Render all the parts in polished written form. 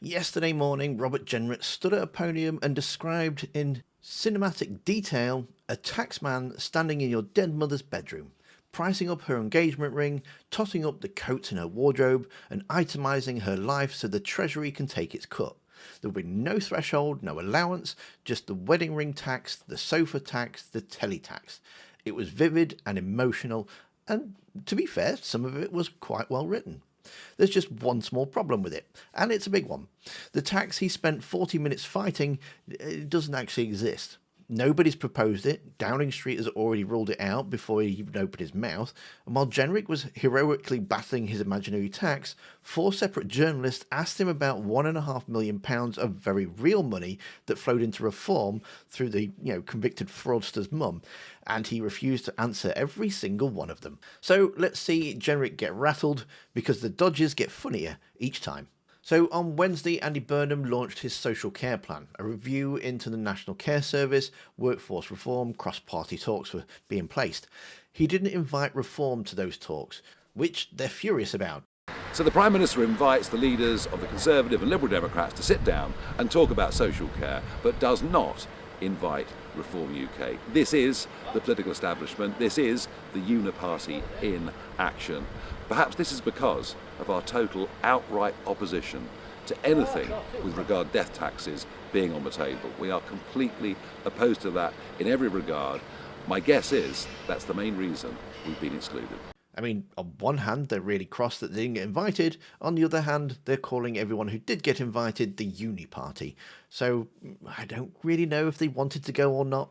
Yesterday morning, Robert Jenrick stood at a podium and described in cinematic detail a taxman standing in your dead mother's bedroom, pricing up her engagement ring, totting up the coats in her wardrobe, and itemising her life so the Treasury can take its cut. There will be no threshold, no allowance, just the wedding ring tax, the sofa tax, the telly tax. It was vivid and emotional, and to be fair, some of it was quite well written. There's just one small problem with it, and it's a big one. The tax he spent 40 minutes fighting doesn't actually exist. Nobody's proposed it. Downing Street has already ruled it out before he even opened his mouth. And while Jenrick was heroically battling his imaginary tax, 4 separate journalists asked him about £1.5 million of very real money that flowed into reform through the convicted fraudster's mum, and he refused to answer every single one of them. So let's see Jenrick get rattled, because the dodges get funnier each time. So on Wednesday, Andy Burnham launched his social care plan, a review into the National Care Service, workforce reform, cross-party talks were being placed. He didn't invite reform to those talks, which they're furious about. So the Prime Minister invites the leaders of the Conservative and Liberal Democrats to sit down and talk about social care, but does not invite Reform UK. This is the political establishment, this is the Uniparty in action. Perhaps this is because of our total outright opposition to anything with regard to death taxes being on the table. We are completely opposed to that in every regard. My guess is that's the main reason we've been excluded. I mean, on one hand, they're really cross that they didn't get invited. On the other hand, they're calling everyone who did get invited the Uniparty. So I don't really know if they wanted to go or not.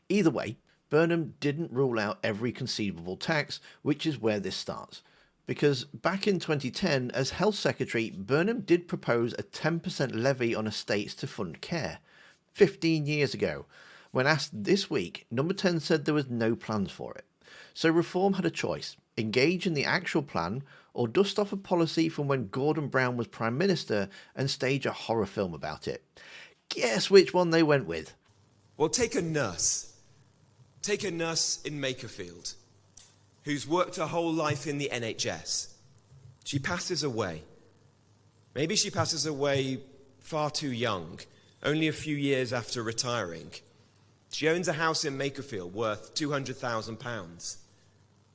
Either way, Burnham didn't rule out every conceivable tax, which is where this starts. Because back in 2010, as Health Secretary, Burnham did propose a 10% levy on estates to fund care. 15 years ago. When asked this week, Number 10 said there was no plans for it. So Reform had a choice: engage in the actual plan, or dust off a policy from when Gordon Brown was Prime Minister and stage a horror film about it. Guess which one they went with? Well, take a nurse. Take a nurse in Makerfield, who's worked her whole life in the NHS. She passes away. Maybe she passes away far too young, only a few years after retiring. She owns a house in Makerfield worth £200,000.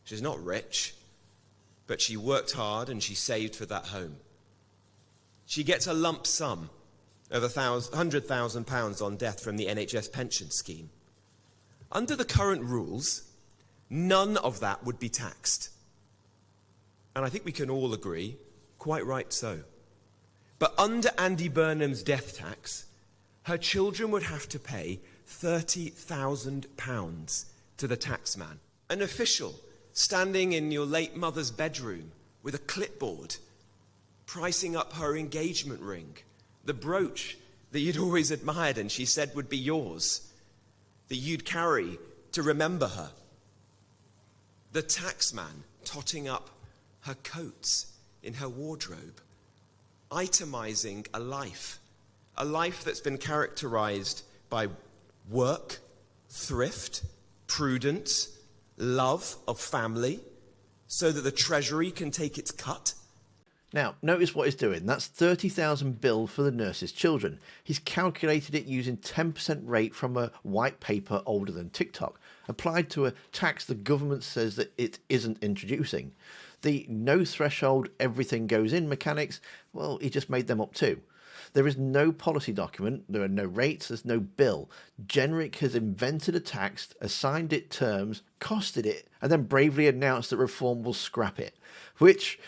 She's not rich, but she worked hard and she saved for that home. She gets a lump sum of £100,000 on death from the NHS pension scheme. Under the current rules, none of that would be taxed. And I think we can all agree, quite right so. But under Andy Burnham's death tax, her children would have to pay £30,000 to the taxman. An official standing in your late mother's bedroom with a clipboard, pricing up her engagement ring, the brooch that you'd always admired and she said would be yours, that you'd carry to remember her. The taxman totting up her coats in her wardrobe, itemizing a life that's been characterized by work, thrift, prudence, love of family, so that the Treasury can take its cut. Now, notice what he's doing. That's £30,000 bill for the nurse's children. He's calculated it using 10% rate from a white paper older than TikTok, applied to a tax the government says that it isn't introducing. The no threshold, everything goes in mechanics, well, he just made them up too. There is no policy document, there are no rates, there's no bill. Jenrick has invented a tax, assigned it terms, costed it, and then bravely announced that Reform will scrap it. Which,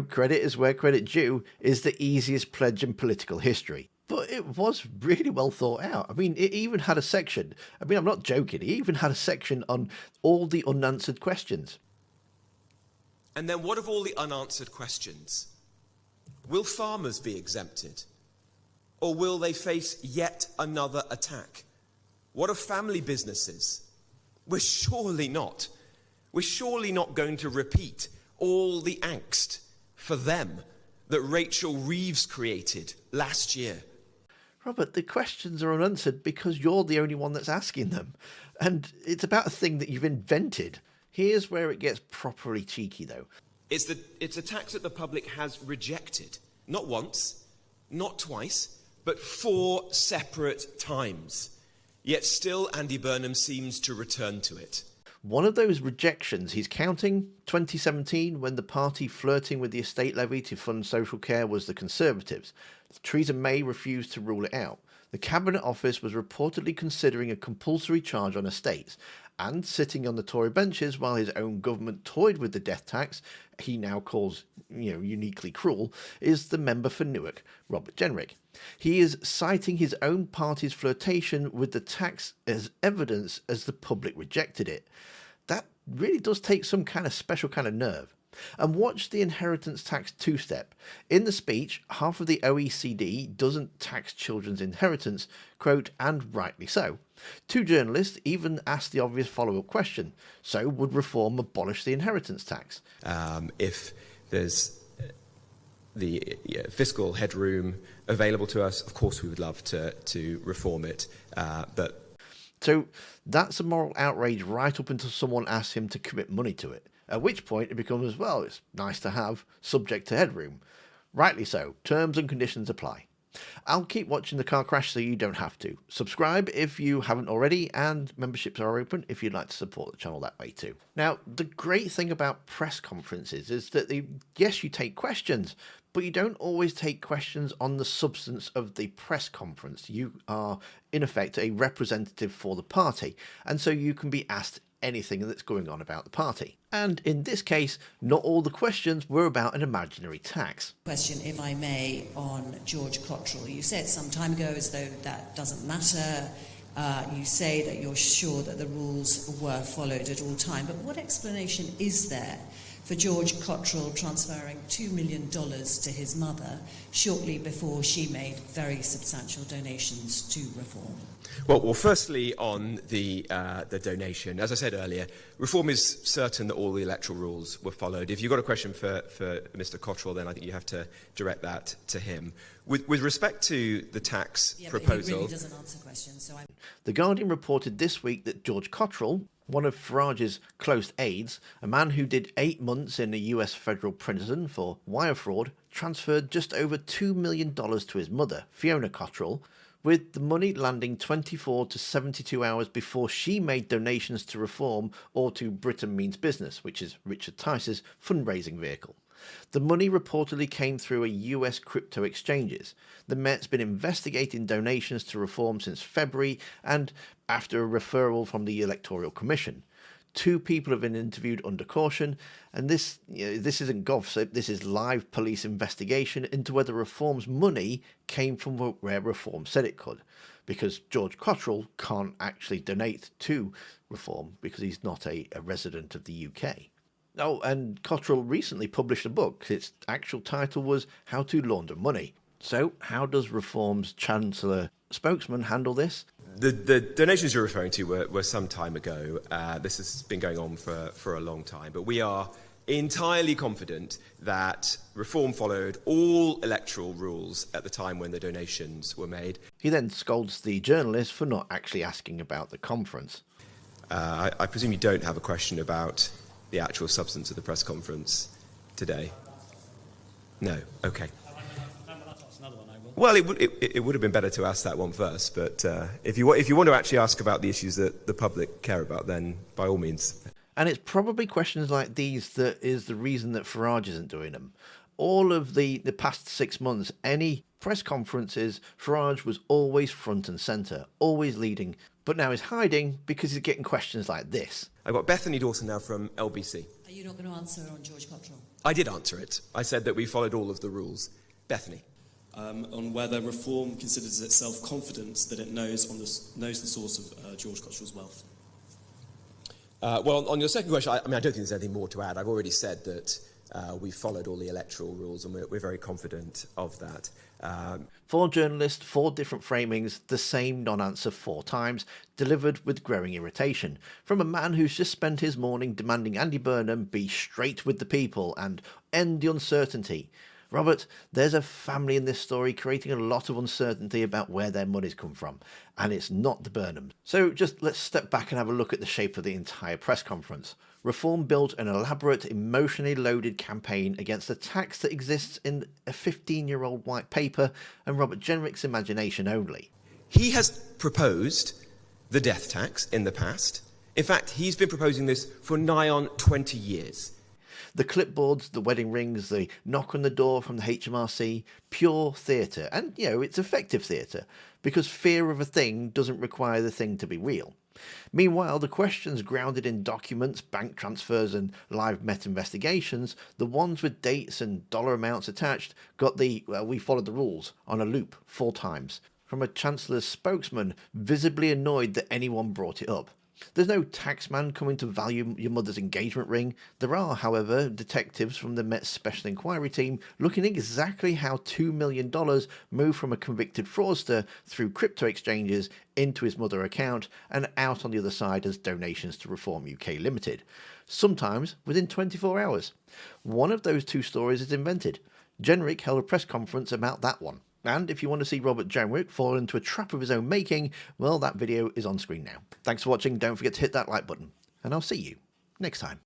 credit is where credit due, is the easiest pledge in political history. But it was really well thought out. I mean, it even had a section. I mean, I'm not joking. It even had a section on all the unanswered questions. And then what of all the unanswered questions? Will farmers be exempted? Or will they face yet another attack? What of family businesses? We're surely not going to repeat all the angst for them that Rachel Reeves created last year. Robert, the questions are unanswered because you're the only one that's asking them. And it's about a thing that you've invented. Here's where it gets properly cheeky, though. It's a tax that the public has rejected, not once, Not twice, but 4 separate times. Yet still Andy Burnham seems to return to it. One of those rejections he's counting, 2017, when the party flirting with the estate levy to fund social care was the Conservatives. Theresa May refused to rule it out. The Cabinet Office was reportedly considering a compulsory charge on estates, and sitting on the Tory benches while his own government toyed with the death tax he now calls, uniquely cruel, is the member for Newark, Robert Jenrick. He is citing his own party's flirtation with the tax as evidence as the public rejected it. That really does take some kind of special kind of nerve. And watch the inheritance tax two-step. In the speech, half of the OECD doesn't tax children's inheritance, quote, and rightly so. 2 journalists even asked the obvious follow-up question. So would reform abolish the inheritance tax? If there's the fiscal headroom available to us, of course we would love to reform it, but... So that's a moral outrage right up until someone asks him to commit money to it. At which point it becomes, well, it's nice to have, subject to headroom. Rightly so, terms and conditions apply. I'll keep watching the car crash so you don't have to. Subscribe if you haven't already, and memberships are open if you'd like to support the channel that way too. Now, the great thing about press conferences is that yes, you take questions, but you don't always take questions on the substance of the press conference. You are, in effect, a representative for the party, and so you can be asked anything that's going on about the party. And in this case, not all the questions were about an imaginary tax. Question, if I may, on George Cottrell. You said some time ago as though that doesn't matter. You say that you're sure that the rules were followed at all time. But what explanation is there for George Cottrell transferring $2 million to his mother shortly before she made very substantial donations to Reform? Well, firstly, on the donation, as I said earlier, Reform is certain that all the electoral rules were followed. If you've got a question for Mr. Cottrell, then I think you have to direct that to him. With respect to the tax proposal... But he really doesn't answer questions, so The Guardian reported this week that George Cottrell, one of Farage's close aides, a man who did 8 months in a US federal prison for wire fraud, transferred just over $2 million to his mother, Fiona Cottrell, with the money landing 24 to 72 hours before she made donations to Reform or to Britain Means Business, which is Richard Tice's fundraising vehicle. The money reportedly came through a US crypto exchanges. The Met's been investigating donations to Reform since February and after a referral from the Electoral Commission. 2 people have been interviewed under caution, and this isn't gossip, this is live police investigation into whether Reform's money came from where Reform said it could, because George Cottrell can't actually donate to Reform because he's not a resident of the UK. Oh, and Cottrell recently published a book. Its actual title was How to Launder Money. So, how does Reform's Chancellor spokesman handle this? The donations you're referring to were some time ago. This has been going on for a long time. But we are entirely confident that Reform followed all electoral rules at the time when the donations were made. He then scolds the journalist for not actually asking about the conference. I presume you don't have a question about the actual substance of the press conference today? No? Okay. Well, it would have been better to ask that one first, but if you want to actually ask about the issues that the public care about, then by all means. And it's probably questions like these that is the reason that Farage isn't doing them. All of the past 6 months, any press conferences, Farage was always front and centre, always leading, but now he's hiding because he's getting questions like this. I've got Bethany Dawson now from LBC. Are you not going to answer on George Cottrell? I did answer it. I said that we followed all of the rules. Bethany. On whether Reform considers itself confident that it knows the source of George Cottrell's wealth. Well, on your second question, I don't think there's anything more to add. I've already said that we followed all the electoral rules, and we're very confident of that. 4 journalists, 4 different framings, the same non-answer 4 times, delivered with growing irritation, from a man who's just spent his morning demanding Andy Burnham be straight with the people and end the uncertainty. Robert, there's a family in this story creating a lot of uncertainty about where their money's come from, and it's not the Burnhams. So just let's step back and have a look at the shape of the entire press conference. Reform built an elaborate, emotionally loaded campaign against a tax that exists in a 15-year-old white paper and Robert Jenrick's imagination only. He has proposed the death tax in the past. In fact, he's been proposing this for nigh on 20 years. The clipboards, the wedding rings, the knock on the door from the HMRC, pure theatre. And, it's effective theatre, because fear of a thing doesn't require the thing to be real. Meanwhile, the questions grounded in documents, bank transfers and live Met investigations, the ones with dates and dollar amounts attached, got the we followed the rules on a loop 4 times, from a Chancellor's spokesman visibly annoyed that anyone brought it up. There's no taxman coming to value your mother's engagement ring. There are, however, detectives from the Met Special Inquiry Team looking exactly how $2 million moved from a convicted fraudster through crypto exchanges into his mother account and out on the other side as donations to Reform UK Limited, sometimes within 24 hours. One of those 2 stories is invented. Jenrick held a press conference about that one. And if you want to see Robert Jenrick fall into a trap of his own making, well, that video is on screen now. Thanks for watching. Don't forget to hit that like button. And I'll see you next time.